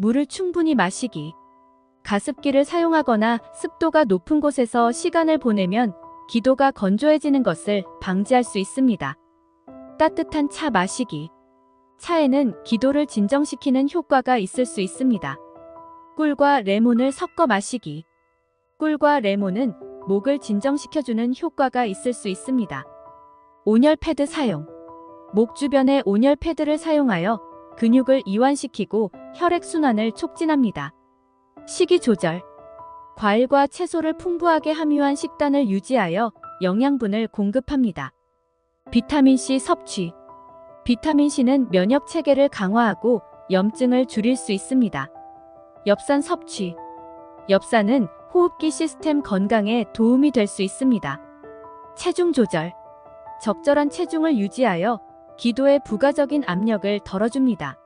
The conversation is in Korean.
물을 충분히 마시기. 가습기를 사용하거나 습도가 높은 곳에서 시간을 보내면 기도가 건조해지는 것을 방지할 수 있습니다. 따뜻한 차 마시기. 차에는 기도를 진정시키는 효과가 있을 수 있습니다. 꿀과 레몬을 섞어 마시기. 꿀과 레몬은 목을 진정시켜주는 효과가 있을 수 있습니다. 온열 패드 사용. 목 주변에 온열 패드를 사용하여 근육을 이완시키고 혈액순환을 촉진합니다. 식이 조절. 과일과 채소를 풍부하게 함유한 식단을 유지하여 영양분을 공급합니다. 비타민C 섭취. 비타민C는 면역 체계를 강화하고 염증을 줄일 수 있습니다. 엽산 섭취. 엽산은 호흡기 시스템 건강에 도움이 될 수 있습니다. 체중 조절. 적절한 체중을 유지하여 기도의 부가적인 압력을 덜어줍니다.